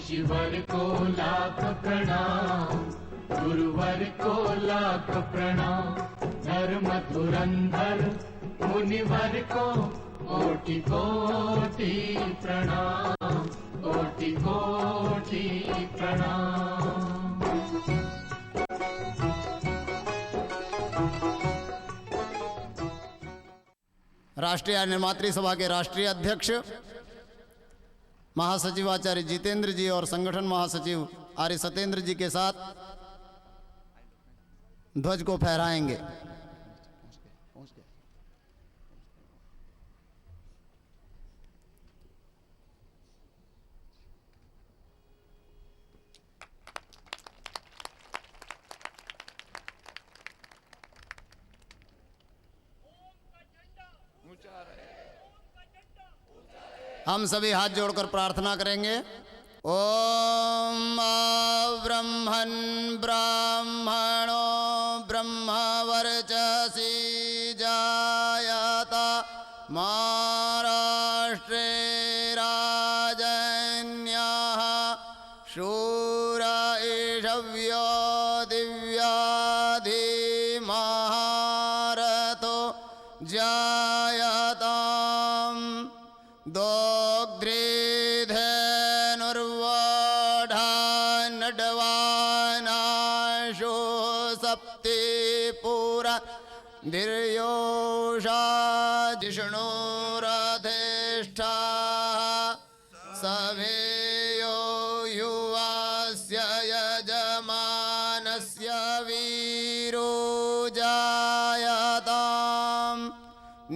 ईश्वर को लाख प्रणाम, गुरुवर को लाख प्रणाम, धर्म धुरंधर मुनिवर को कोटि कोटि प्रणाम, कोटि कोटि प्रणाम। राष्ट्रीय निर्मात्री सभा के राष्ट्रीय अध्यक्ष महासचिव आचार्य जितेंद्र जी और संगठन महासचिव आर्य सत्येंद्र जी के साथ ध्वज को फहराएंगे। हम सभी हाथ जोड़कर प्रार्थना करेंगे। ओम ब्रह्मन् ब्राह्मणो ब्रह्मवर्चसी जायता महाराष्ट्रे राजन्यः शूर ईशव्यो दिव्याधिमहारथो जायताम् दोग्ध्रेधनुर्वोढान्नडवानाशो सप्तिपुरा धीर्योषा जिष्णुरधिष्ठाः सवेयो युवास्य यजमानस्य वीरो जायताम्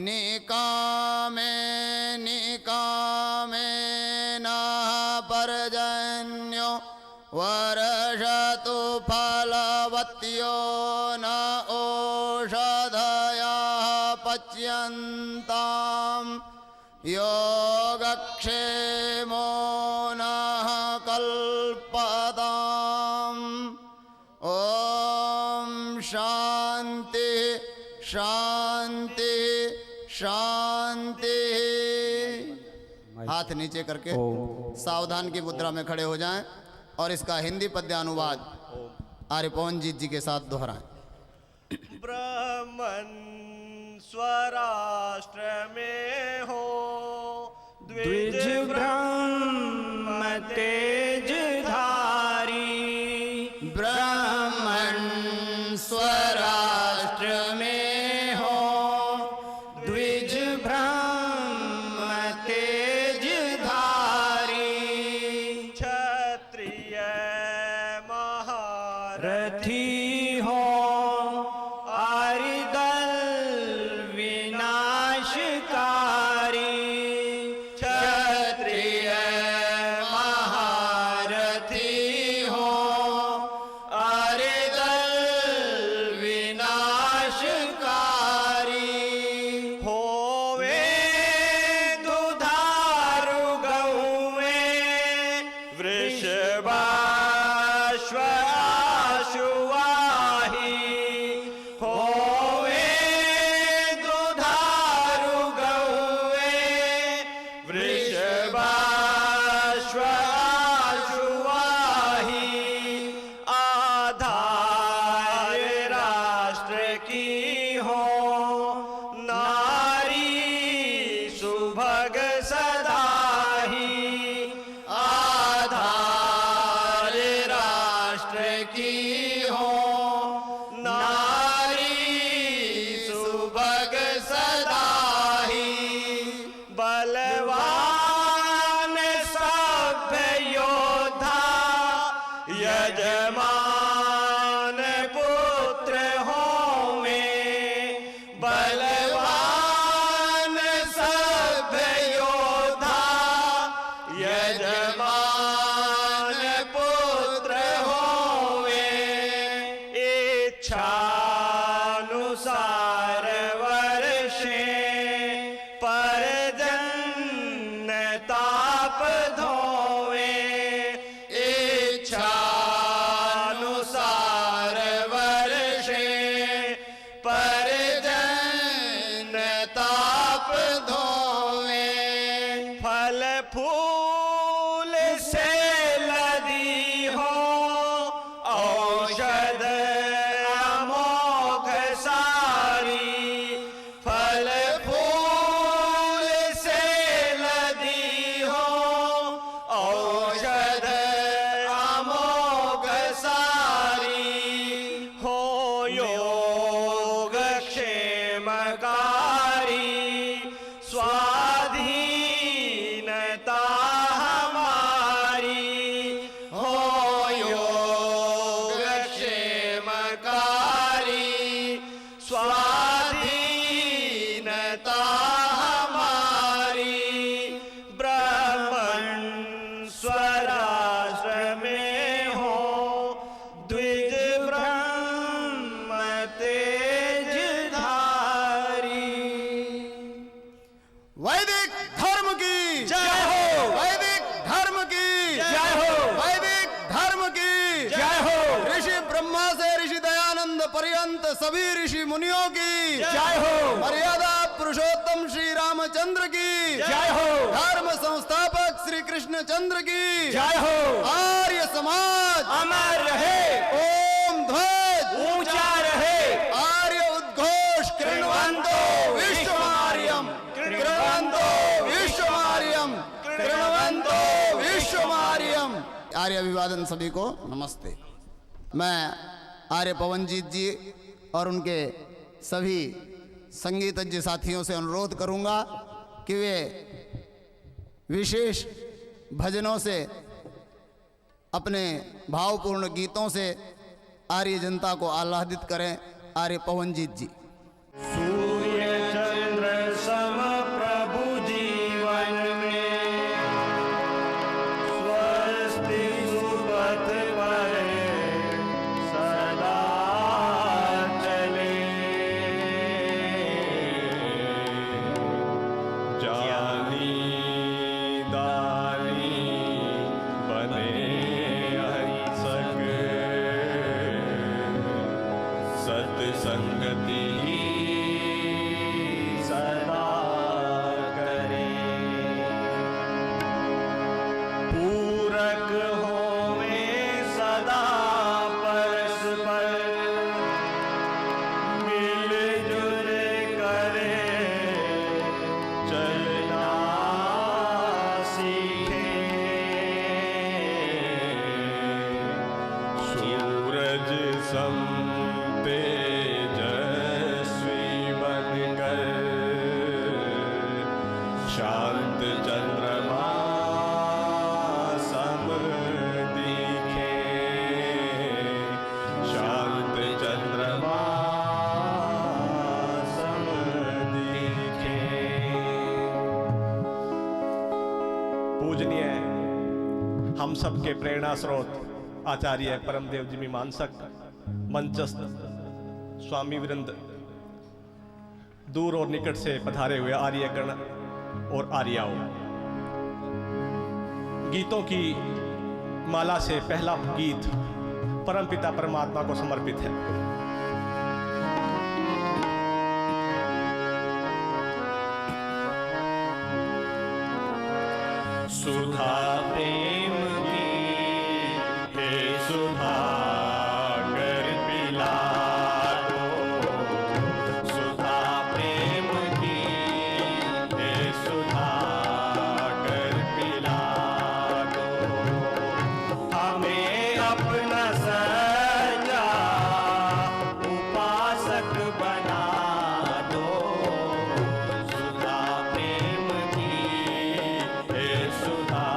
निकामे निकामेन पर्जन्यो वर्षतु फलवत्यो न ओषधयः पच्यन्ताम् योगक्षेमो नः कल्पताम्। ॐ शान्ति शान्ति शांति। हाथ नीचे करके सावधान की मुद्रा में खड़े हो जाएं और इसका हिंदी पद्यानुवाद आर्य पवन जी के साथ दोहराएं। ब्राह्मण स्वराष्ट्र में हो द्विज ब्रह्म तेजधारी, ब्राह्मण स्वराष्ट्र में रथी हो आर्य अनुसार वर्षे परजन ताप धोवे इच्छानुसार वर्षे परजन ताप धोवे फल फूल से लदी हो औषध अमोघ सारी फल फूल से लदी हो औषध अमोघ सारी हो योग क्षेमकारी स्वाधीनता हमारी हो योग क्षेमकारी स्वाधीनता हमारी ब्राह्मण स्वराष्ट्र में हो द्विज ब्रह्म तेज धारी। वैदिक धर्म की जय हो वैदिक धर्म की जय हो वैदिक धर्म की जय हो ऋषि ब्रह्मा से ऋषि दयानंद पर्यंत सभी ऋषि मुनियों की जय हो मर्यादा पुरुषोत्तम श्री रामचंद्र की जय हो धर्म संस्थापक श्री कृष्ण चंद्र की जय हो आर्य समाज अमर रहे ओम ध्वज ऊंचा रहे आर्य उद्घोष कृण्वन्तो विश्वमार्यम कृण्वन्तो विश्वमार्यम कृण्वन्तो विश्वमार्यम। आर्य अभिवादन सभी को नमस्ते। मैं आर्य पवनजीत जी और उनके सभी संगीतज्ञ साथियों से अनुरोध करूंगा कि वे विशेष भजनों से अपने भावपूर्ण गीतों से आर्य जनता को आह्लादित करें। आर्य पवनजीत जी। सूर्य चंद्र सम प्रभु जीवन में स्वस्ति सुपथ पर सदा चले जानी दानी बने अहिंसक सत्संगति सदा करे पूरक होवे सदा परस्पर मिलजुल करे चलना सीखे सूरज सम तेजस्वी बनकर शांत चंद्रमा सम दिखे शांत चंद्रमा सम दिखे। पूजनीय हम सबके प्रेरणा स्रोत आचार्य परमदेव जी मीमांसक मंचस्थ स्वामी वृंद दूर और निकट से पधारे हुए आर्यगण और आर्याओं, गीतों की माला से पहला गीत परमपिता परमात्मा को समर्पित है। सुधा प्रेम की हे सुधा कर पिला दो सुधा प्रेम की हे सुधा कर पिला दो हमें अपना सच्चा उपासक बना दो सुधा प्रेम की हे सुधा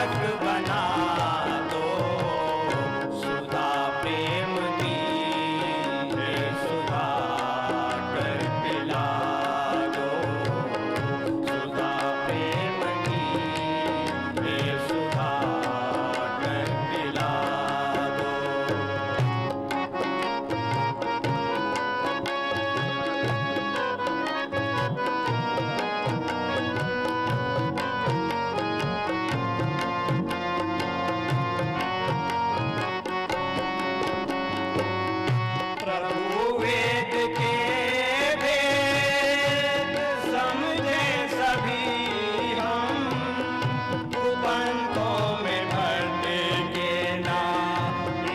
उपासक बना दो सुधा प्रेम की, हे सुधा कर पिला दो सुधा प्रेम की, हे सुधा कर पिला दो। प्रभु वेद के वेद समझे सभी हम, उपंतों में भटके ना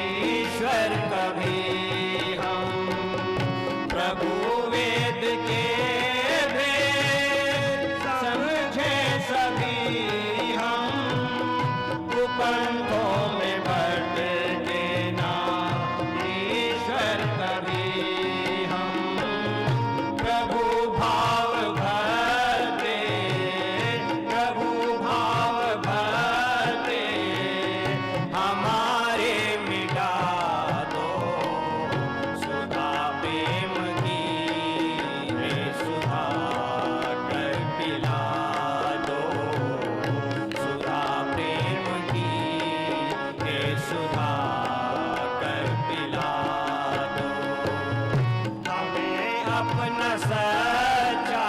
ईश्वर कभी हम। प्रभु वेद के वेद समझे सभी हम, उपंतों में भटके ना ईश्वर कभी हम। प्रभु भाव भरते, प्रभु भाव भरते हमारे मिटा दो सुधा प्रेम की, हे सुधा कर पिला दो सुधा प्रेम की, हे सुधा कर पिला दो। हमें अपना सच्चा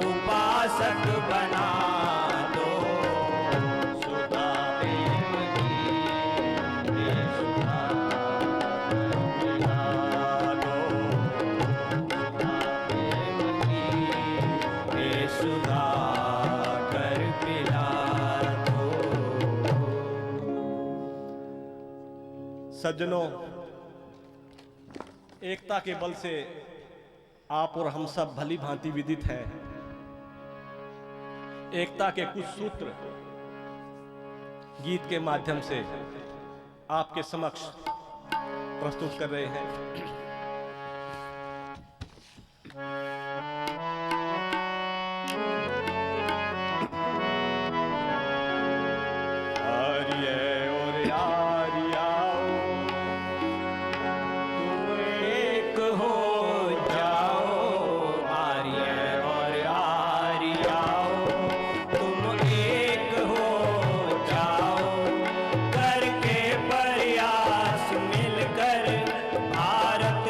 उपासक बना दो सुधा प्रेम की, हे सुधा पिला दो सुधा प्रेम की, हे सुधा कर पिला दो। सज्जनों, एकता के बल से आप और हम सब भली भांति विदित हैं। एकता के कुछ सूत्र गीत के माध्यम से आपके समक्ष प्रस्तुत कर रहे हैं। आर्य और आर्याओ, तुम एक हो जाओ आर्य और आर्याओ, तुम एक हो जाओ करके प्रयास मिलकर भारत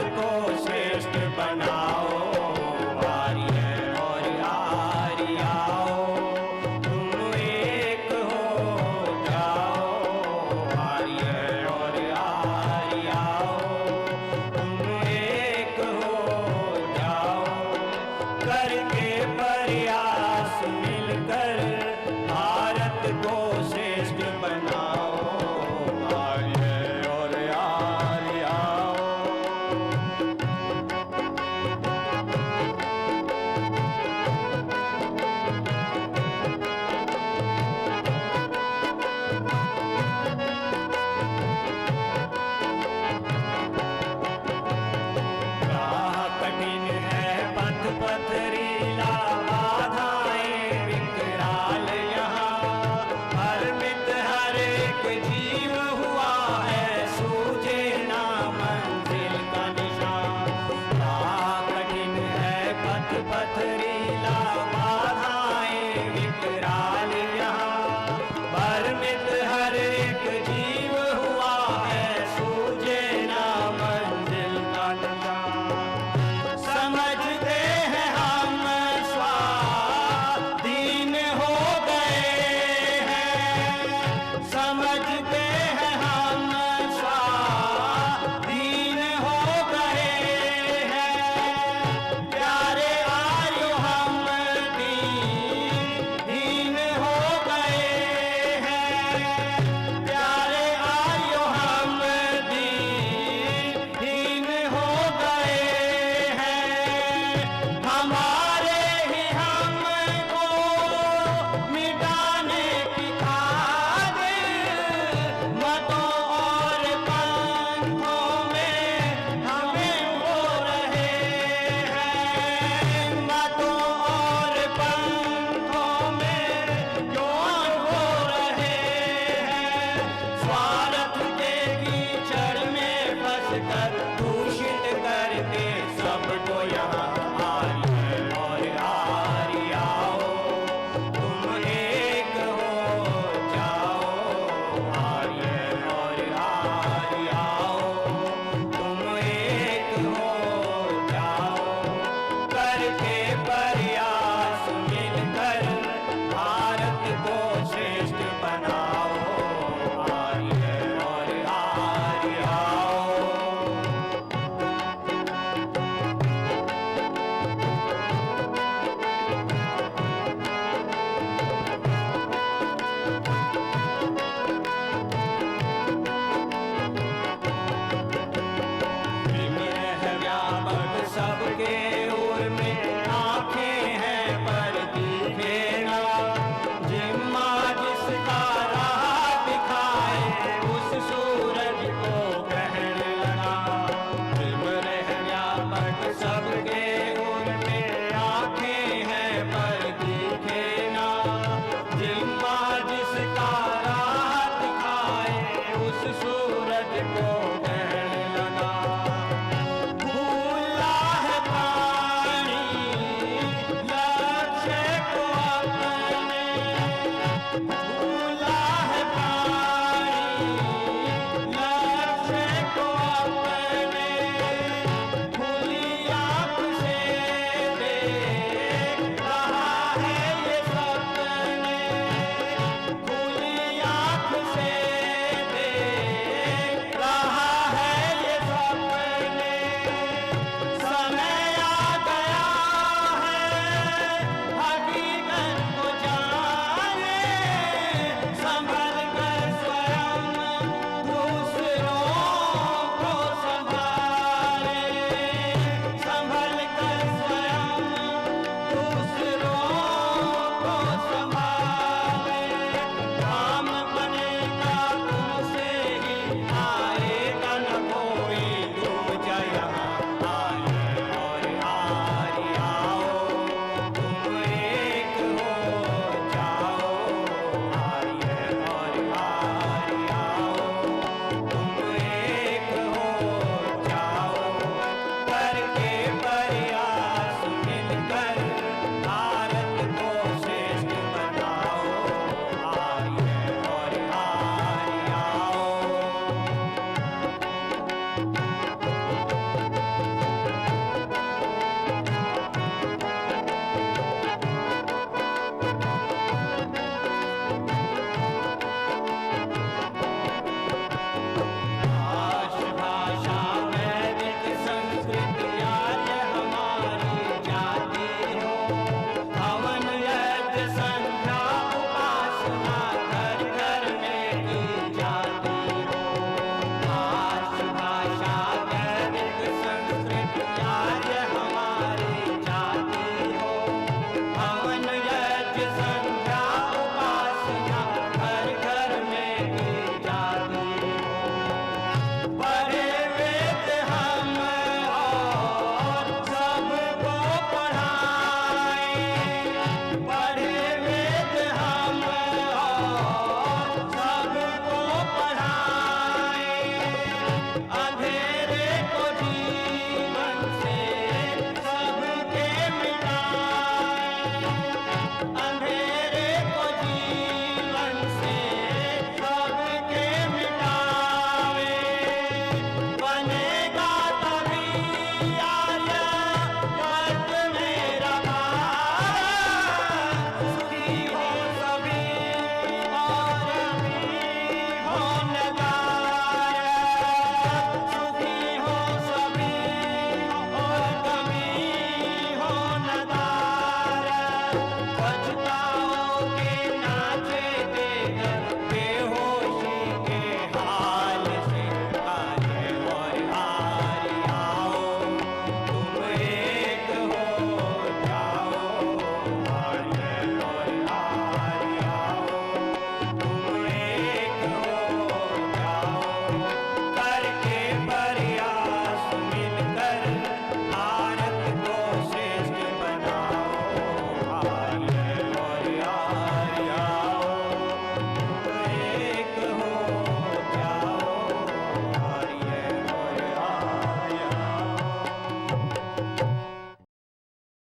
आ